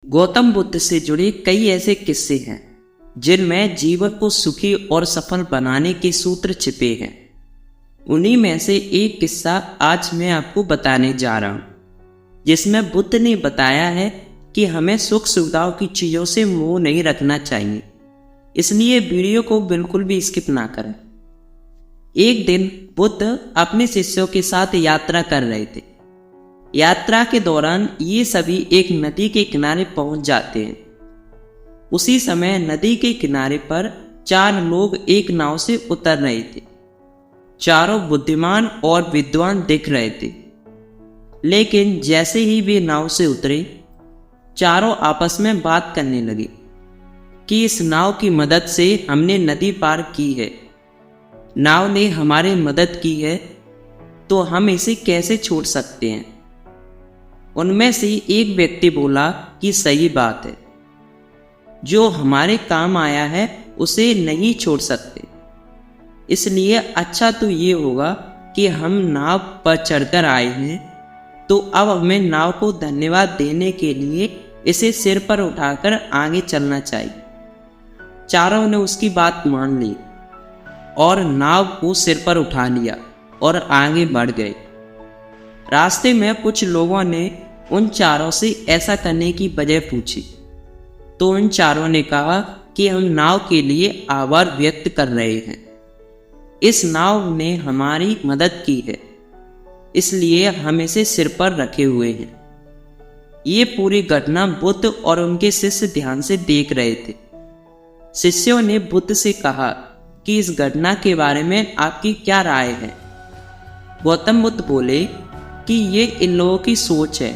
गौतम बुद्ध से जुड़े कई ऐसे किस्से हैं जिनमें जीवन को सुखी और सफल बनाने के सूत्र छिपे हैं। उन्हीं में से एक किस्सा आज मैं आपको बताने जा रहा हूं, जिसमें बुद्ध ने बताया है कि हमें सुख सुविधाओं की चीज़ों से मोह नहीं रखना चाहिए। इसलिए वीडियो को बिल्कुल भी स्किप ना करें। एक दिन बुद्ध अपने शिष्यों के साथ यात्रा कर रहे थे। यात्रा के दौरान ये सभी एक नदी के किनारे पहुंच जाते हैं। उसी समय नदी के किनारे पर 4 लोग एक नाव से उतर रहे थे। चारों बुद्धिमान और विद्वान दिख रहे थे, लेकिन जैसे ही वे नाव से उतरे, चारों आपस में बात करने लगे कि इस नाव की मदद से हमने नदी पार की है। नाव ने हमारी मदद की है, तो हम इसे कैसे छोड़ सकते हैं। उनमें से एक व्यक्ति बोला कि सही बात है, जो हमारे काम आया है उसे नहीं छोड़ सकते। इसलिए अच्छा तो ये होगा कि हम नाव पर चढ़कर आए हैं, तो अब हमें नाव को धन्यवाद देने के लिए इसे सिर पर उठाकर आगे चलना चाहिए। चारों ने उसकी बात मान ली और नाव को सिर पर उठा लिया और आगे बढ़ गए। रास्ते में कुछ लोगों ने उन चारों से ऐसा करने की वजह पूछी, तो उन चारों ने कहा कि हम नाव के लिए आभार व्यक्त कर रहे हैं। इस नाव ने हमारी मदद की है, इसलिए हम इसे सिर पर रखे हुए हैं। ये पूरी घटना बुद्ध और उनके शिष्य ध्यान से देख रहे थे। शिष्यों ने बुद्ध से कहा कि इस घटना के बारे में आपकी क्या राय है। गौतम बुद्ध बोले कि ये इन लोगों की सोच है,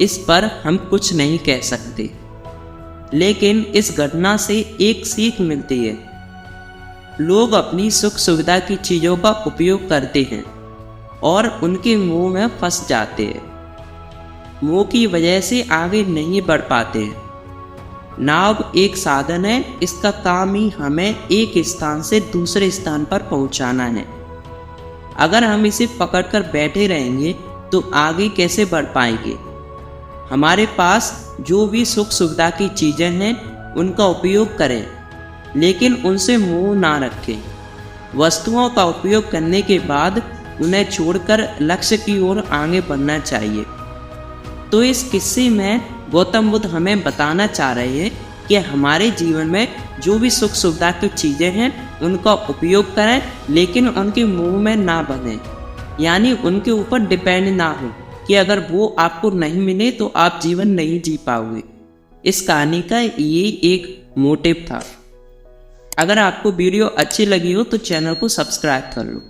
इस पर हम कुछ नहीं कह सकते, लेकिन इस घटना से एक सीख मिलती है। लोग अपनी सुख सुविधा की चीज़ों का उपयोग करते हैं और उनके मोह में फंस जाते हैं। मोह की वजह से आगे नहीं बढ़ पाते हैं। नाव एक साधन है, इसका काम ही हमें एक स्थान से दूसरे स्थान पर पहुंचाना है। अगर हम इसे पकड़कर बैठे रहेंगे तो आगे कैसे बढ़ पाएंगे। हमारे पास जो भी सुख सुविधा की चीज़ें हैं उनका उपयोग करें, लेकिन उनसे मोह ना रखें। वस्तुओं का उपयोग करने के बाद उन्हें छोड़कर लक्ष्य की ओर आगे बढ़ना चाहिए। तो इस किस्से में गौतम बुद्ध हमें बताना चाह रहे हैं कि हमारे जीवन में जो भी सुख सुविधा की चीज़ें हैं उनका उपयोग करें, लेकिन उनके मुंह में ना बंधें, यानी उनके ऊपर डिपेंड ना हो कि अगर वो आपको नहीं मिले तो आप जीवन नहीं जी पाओगे। इस कहानी का ये एक मोटिव था। अगर आपको वीडियो अच्छी लगी हो तो चैनल को सब्सक्राइब कर लो।